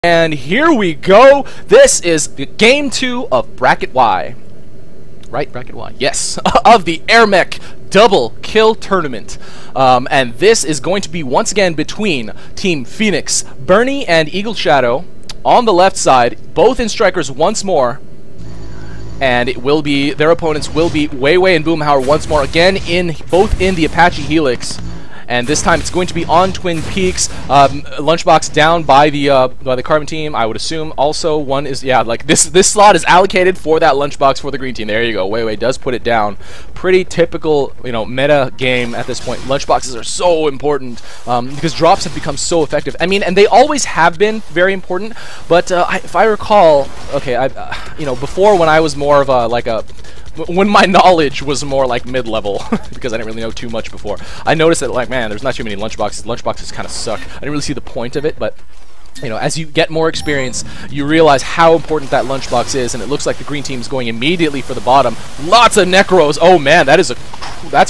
And here we go. This is game 2 of Bracket Y. Right? Bracket Y. Yes. Of the AirMech double kill tournament. And this is going to be once again between Team Phenix, Burnie, and EagleShadow on the left side, both in strikers once more. And it will be, their opponents will be WayWay and Boomhower once more, again both in the Apache Helix. And this time it's going to be on Twin Peaks. Lunchbox down by the Carbon team, I would assume. Also, one is, yeah, like this slot is allocated for that lunchbox for the green team. There you go. WayWay does put it down. Pretty typical, you know, meta game at this point. Lunchboxes are so important because drops have become so effective. I mean, and they always have been very important. But if I recall, okay, you know, before when I was more of a when my knowledge was more like mid-level, because I didn't really know too much before, I noticed that, like, man, there's not too many lunchboxes. Lunchboxes kind of suck. I didn't really see the point of it, but you know, as you get more experience, you realize how important that lunchbox is, and it looks like the green team is going immediately for the bottom. Lots of necros. Oh man, that's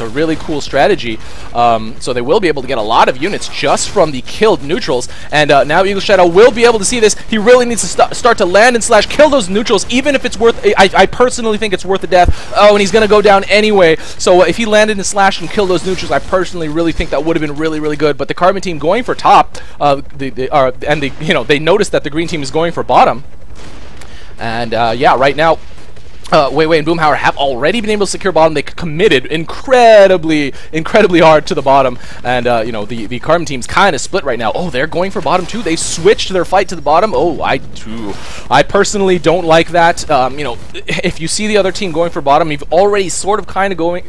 a really cool strategy. So they will be able to get a lot of units just from the killed neutrals, and now EagleShadow will be able to see this. He really needs to start to land and slash kill those neutrals, even if it's worth. I personally think it's worth the death. Oh, and he's gonna go down anyway. So if he landed and slashed and killed those neutrals, I personally really think that would have been really good. But the Carbon team going for top, you know, they noticed that the green team is going for bottom, and yeah, right now WayWay and Boomhower have already been able to secure bottom. They committed incredibly hard to the bottom, and you know, the Carbon team's kind of split right now. Oh, they're going for bottom too. They switched their fight to the bottom. Oh, I personally don't like that. You know, if you see the other team going for bottom, you've already sort of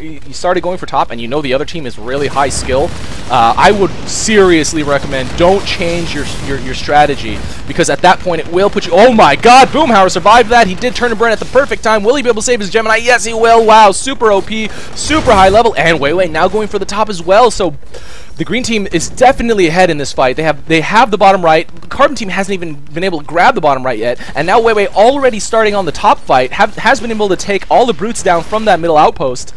you started going for top, and you know the other team is really high skill. I would seriously recommend don't change your strategy, because at that point it will put you. Oh my God, Boomhower survived that. He did turn and burn at the perfect time. Will he be able to save his Gemini? Yes, he will. Wow, super OP, super high level, and WayWay now going for the top as well. So the green team is definitely ahead in this fight. They have the bottom right. The Carbon team hasn't even been able to grab the bottom right yet, and now WayWay, already starting on the top fight, has been able to take all the brutes down from that middle outpost.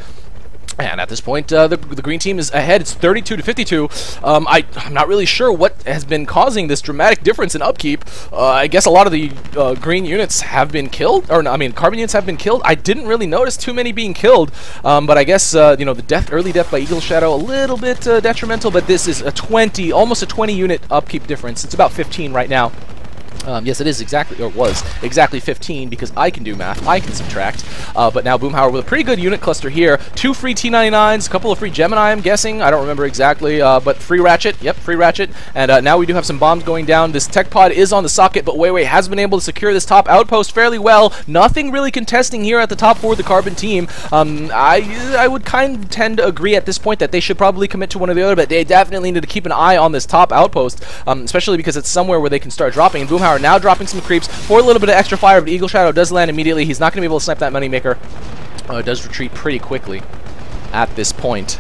And at this point, the green team is ahead. It's 32-52. I'm not really sure what has been causing this dramatic difference in upkeep. I guess a lot of the green units have been killed, or no, I mean, Carbon units have been killed. I didn't really notice too many being killed, but I guess you know, the early death by EagleShadow a little bit detrimental. But this is almost a 20 unit upkeep difference. It's about 15 right now. Yes, it is exactly, or was exactly 15, because I can do math, I can subtract. But now Boomhower with a pretty good unit cluster here. 2 free T99s, a couple of free Gemini, I'm guessing. I don't remember exactly, but free Ratchet. Yep, free Ratchet. And now we do have some bombs going down. This tech pod is on the socket, but WayWay has been able to secure this top outpost fairly well. Nothing really contesting here at the top for the Carbon team. I would kind of tend to agree at this point that they should probably commit to one or the other, but they definitely need to keep an eye on this top outpost, especially because it's somewhere where they can start dropping. And Boomhower now dropping some creeps for a little bit of extra fire, but EagleShadow does land immediately. He's not going to be able to snipe that moneymaker. Does retreat pretty quickly at this point.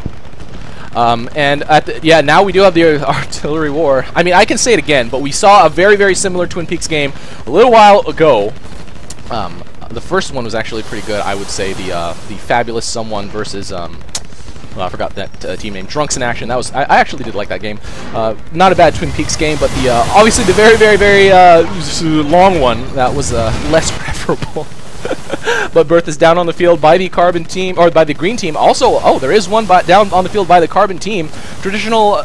And yeah, now we do have the artillery war. I mean, I can say it again, but we saw a very similar Twin Peaks game a little while ago. The first one was actually pretty good, I would say. The Fabulous Someone versus well, I forgot that team name. Drunks in Action. That was I actually did like that game. Not a bad Twin Peaks game, but the obviously the very long one, that was less preferable. But Berth is down on the field by the Carbon team, or by the green team. Also, oh, there is one down on the field by the Carbon team. Traditional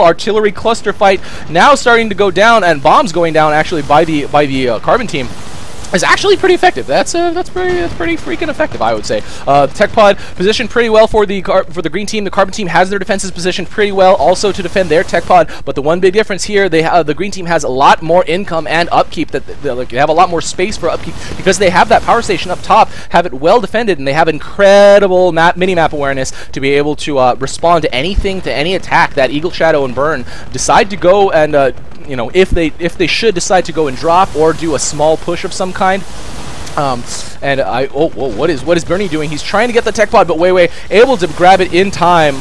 artillery cluster fight now starting to go down, and bombs going down actually by the Carbon team. Is actually pretty effective. That's pretty freaking effective, I would say. The tech pod positioned pretty well for the green team. The Carbon team has their defenses positioned pretty well also to defend their tech pod. But the one big difference here, the green team has a lot more income and upkeep. They have a lot more space for upkeep because they have that power station up top, have it well defended, and they have incredible mini-map awareness to be able to respond to anything, to any attack that EagleShadow and Burn decide to go and you know, if they should decide to go and drop or do a small push of some kind. And what is Burnie doing? He's trying to get the tech pod, but WayWay able to grab it in time.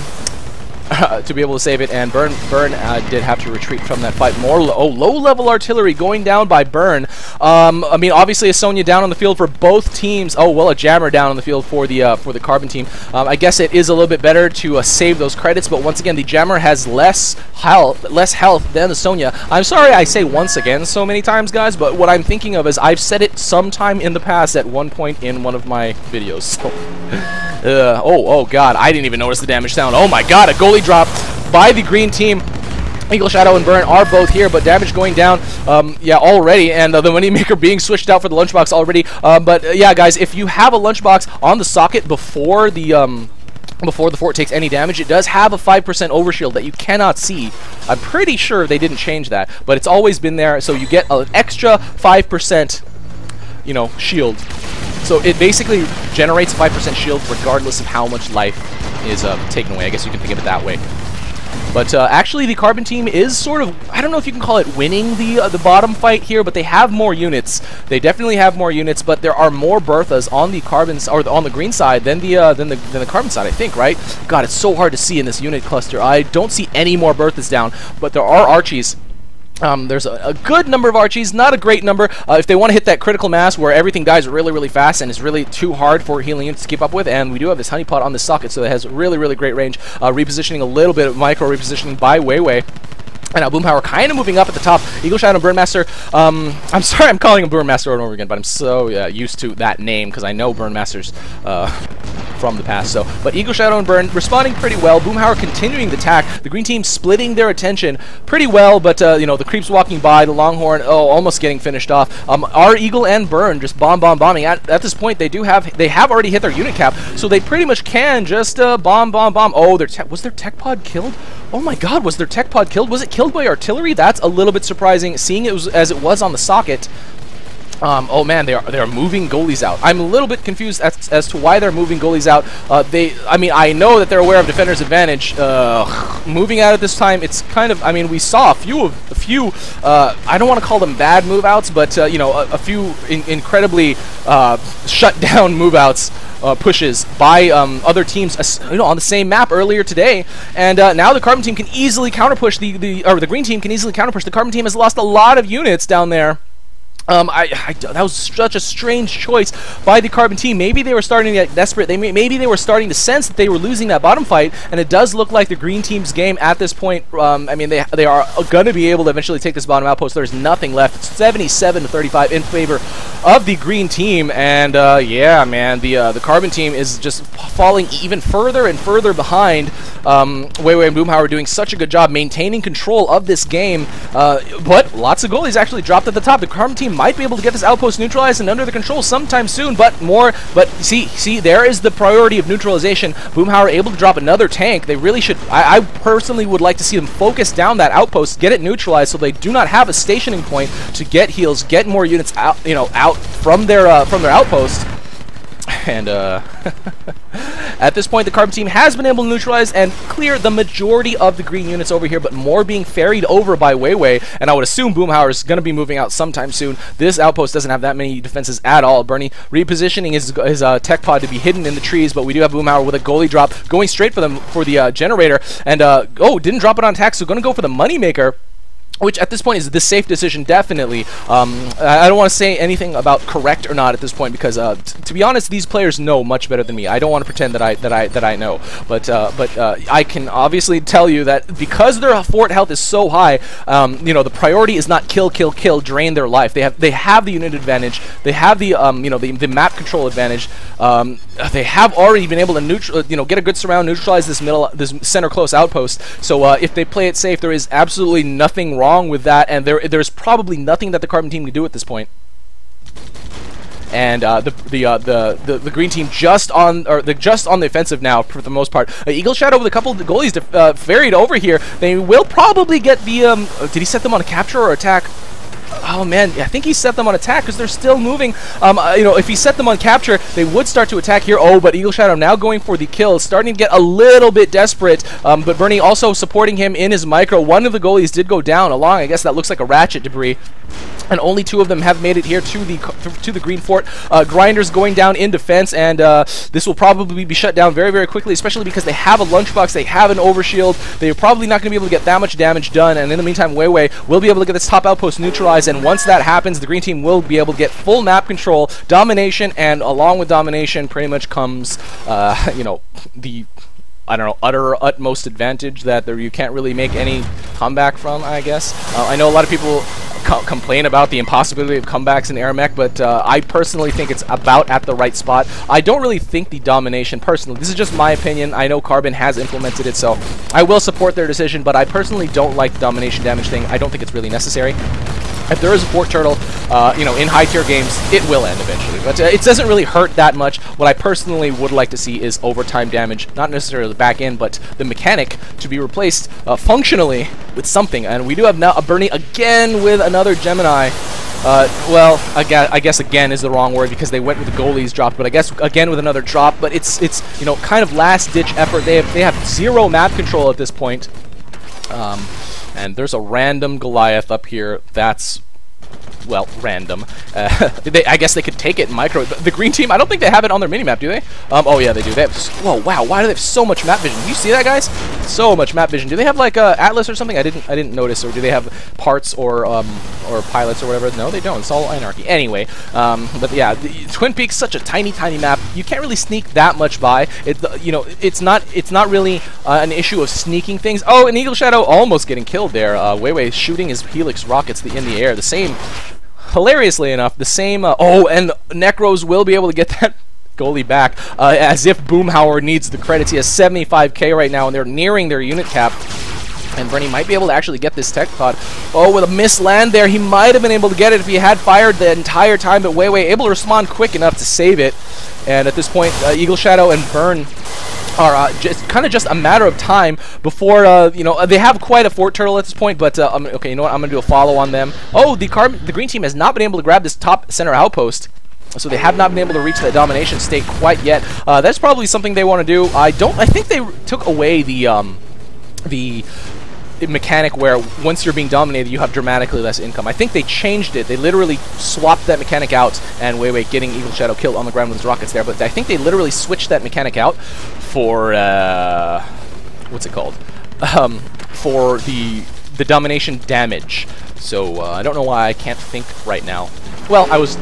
to be able to save it, and Burn did have to retreat from that fight. More low-level artillery going down by Burn. I mean, obviously a Sonya down on the field for both teams. Oh well, a Jammer down on the field for the Carbon team. I guess it is a little bit better to save those credits, but once again, the Jammer has less health than the Sonya. I'm sorry I say once again so many times, guys, but what I'm thinking of is I've said it sometime in the past at one point in one of my videos. So, oh god, I didn't even notice the damage sound. Oh my god, a goalie drop by the green team. EagleShadow and Burn are both here, but damage going down, yeah, already, and the Moneymaker being switched out for the lunchbox already. But yeah, guys, if you have a lunchbox on the socket before the fort takes any damage, it does have a 5% overshield that you cannot see. I'm pretty sure they didn't change that, but it's always been there, so you get an extra 5%, you know, shield. So it basically generates a 5% shield regardless of how much life is taken away. I guess you can think of it that way. But actually, the Carbon team is sort of, I don't know if you can call it winning the bottom fight here, but they have more units. They definitely have more units, but there are more Berthas on the Carbon's or on the green side than the Carbon side, I think, right? God, it's so hard to see in this unit cluster. I don't see any more Berthas down, but there are Archies. There's a good number of Archies, not a great number. If they want to hit that critical mass where everything dies really fast and is really too hard for healing units to keep up with, and we do have this honeypot on the socket, so it has really great range. Repositioning a little bit of micro repositioning by WayWay. And now Boomhower kind of moving up at the top. EagleShadow and Burnmaster. I'm sorry I'm calling him Burnmaster over and over again, but I'm so used to that name because I know Burnmasters from the past. So, but EagleShadow and Burn responding pretty well. Boomhower continuing the attack. The green team splitting their attention pretty well, but you know, the creeps walking by, the Longhorn, almost getting finished off. Our Eagle and Burn just bombing. At this point, they have already hit their unit cap, so they pretty much can just bomb. Oh, was their tech pod killed? Oh my god, was their tech pod killed? Was it killed by artillery? That's a little bit surprising, seeing it as it was on the socket. Oh man, they are moving goalies out. I'm a little bit confused as to why they're moving goalies out. I mean, I know that they're aware of defender's advantage. Moving out at this time, it's kind of, I mean, we saw a few. I don't want to call them bad move outs, but you know, a few incredibly shut down move outs. Pushes by other teams, you know, on the same map earlier today, and now the Carbon team can easily counterpush the green team can easily counterpush. The Carbon team has lost a lot of units down there. That was such a strange choice by the Carbon team. Maybe they were starting to get desperate. Maybe they were starting to sense that they were losing that bottom fight, and it does look like the green team's game at this point. I mean, they are going to be able to eventually take this bottom outpost. There's nothing left. It's 77-35 in favor of the green team, and yeah, man, the Carbon team is just falling even further and further behind. WayWay and Boomhower doing such a good job maintaining control of this game, but lots of goalies actually dropped at the top. The Carbon team might be able to get this outpost neutralized and under the control sometime soon, but see, there is the priority of neutralization. Boomhower able to drop another tank. They really should. I personally would like to see them focus down that outpost, get it neutralized, so they do not have a stationing point to get heals, get more units out, you know, out from their outpost. And at this point, the Carbon team has been able to neutralize and clear the majority of the green units over here, but more being ferried over by WayWay, and I would assume Boomhower is going to be moving out sometime soon. This outpost doesn't have that many defenses at all. Burnie repositioning his tech pod to be hidden in the trees, but we do have Boomhower with a goalie drop going straight for the generator, and oh, didn't drop it on attack, so going to go for the Moneymaker, which at this point is the safe decision, definitely. I don't want to say anything about correct or not at this point because, to be honest, these players know much better than me. I don't want to pretend that I know, but I can obviously tell you that because their fort health is so high, you know, the priority is not kill, drain their life. They have the unit advantage. They have the you know, the map control advantage. They have already been able to get a good surround, neutralize this center close outpost. So if they play it safe, there is absolutely nothing wrong with that, and there's probably nothing that the Carbon team can do at this point. And the green team just on the offensive now for the most part. EagleShadow with a couple of the goalies ferried over here. They will probably get the did he set them on a capture or attack? Oh man, I think he set them on attack because they're still moving. You know, if he set them on capture, they would start to attack here. Oh, but EagleShadow now going for the kill, starting to get a little bit desperate. But Burnie also supporting him in his micro. One of the goalies did go down along, I guess that looks like a ratchet debris. And only 2 of them have made it here to the green fort. Grinders going down in defense, and this will probably be shut down very, very quickly, especially because they have a lunchbox, they have an overshield. They're probably not going to be able to get that much damage done, and in the meantime, WayWay will be able to get this top outpost neutralized, and once that happens, the green team will be able to get full map control, domination, and along with domination pretty much comes, you know, the... I don't know, utmost advantage that you can't really make any comeback from, I guess. I know a lot of people complain about the impossibility of comebacks in AirMech, but I personally think it's about at the right spot. I don't really think the domination, personally, this is just my opinion. I know Carbon has implemented it, so I will support their decision, but I personally don't like the domination damage thing. I don't think it's really necessary. If there is a Fort Turtle, you know, in high-tier games, it will end eventually. But it doesn't really hurt that much. What I personally would like to see is overtime damage, not necessarily the back end, but the mechanic to be replaced functionally with something. And we do have now a Burnie again with another Gemini. Well, I guess again is the wrong word because they went with the goalies dropped, but I guess again with another drop. But it's you know, kind of last-ditch effort. They have 0 map control at this point. And there's a random Goliath up here that's, well, random. I guess they could take it in micro. The green team, I don't think they have it on their minimap, do they? Oh yeah, they do. They have, whoa, wow, why do they have so much map vision? Do you see that, guys? So much map vision. Do they have like Atlas or something? I didn't notice. Or do they have parts or pilots or whatever? No, they don't. It's all Anarchy. Anyway, but yeah, Twin Peaks, such a tiny map. You can't really sneak that much by. You know, it's not really an issue of sneaking things. Oh, and EagleShadow almost getting killed there. WayWay shooting his Helix rockets in the air. The same. Hilariously enough, the same... oh, and Necros will be able to get that goalie back, as if Boomhower needs the credits. He has 75k right now, and they're nearing their unit cap. And Burnie might be able to actually get this tech pod. Oh, with a miss land there, he might have been able to get it if he had fired the entire time, but WayWay able to respond quick enough to save it. And at this point, EagleShadow and Burn are just a matter of time before, you know, they have quite a Fort Turtle at this point, but, okay, you know what, I'm going to do a follow on them. Oh, the green team has not been able to grab this top center outpost, so they have not been able to reach that domination state quite yet. That's probably something they want to do. I think they took away the mechanic where once you're being dominated, you have dramatically less income. I think they changed it. They literally swapped that mechanic out, and WayWay getting EagleShadow killed on the ground with his rockets there, but I think they literally switched that mechanic out for, what's it called? For the domination damage. So, I don't know why I can't think right now. Well, I was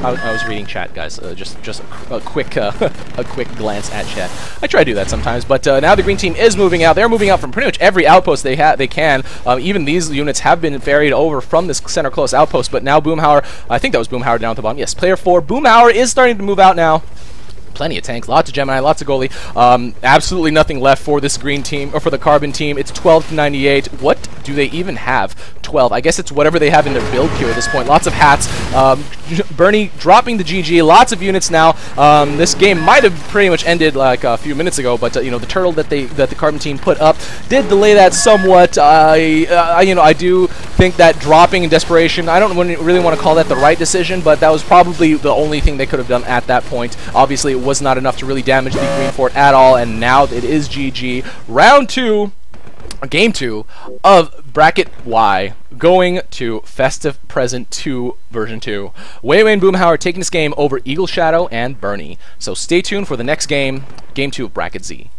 reading chat, guys. Just a quick glance at chat. I try to do that sometimes, but now the green team is moving out. They're moving out from pretty much every outpost they can. Even these units have been ferried over from this center close outpost, but now Boomhower, I think that was Boomhower down at the bottom. Yes, player 4. Boomhower is starting to move out now. Plenty of tanks, lots of Gemini, lots of goalie. Absolutely nothing left for this green team, or for the Carbon team. It's 12 to 98. What do they even have? 12. I guess it's whatever they have in their build queue at this point. Lots of hats. Burnie dropping the GG. Lots of units now. This game might have pretty much ended like a few minutes ago, but you know, the turtle that the Carbon team put up did delay that somewhat. You know, I do think that dropping in desperation, I don't really want to call that the right decision, but that was probably the only thing they could have done at that point. Obviously, it was not enough to really damage the green fort at all, and now it is GG. Round 2, game 2 of Bracket Y, going to Festive Present 2 version 2. WayWay and Boomhower taking this game over EagleShadow and Burnie. So stay tuned for the next game, game 2 of Bracket Z.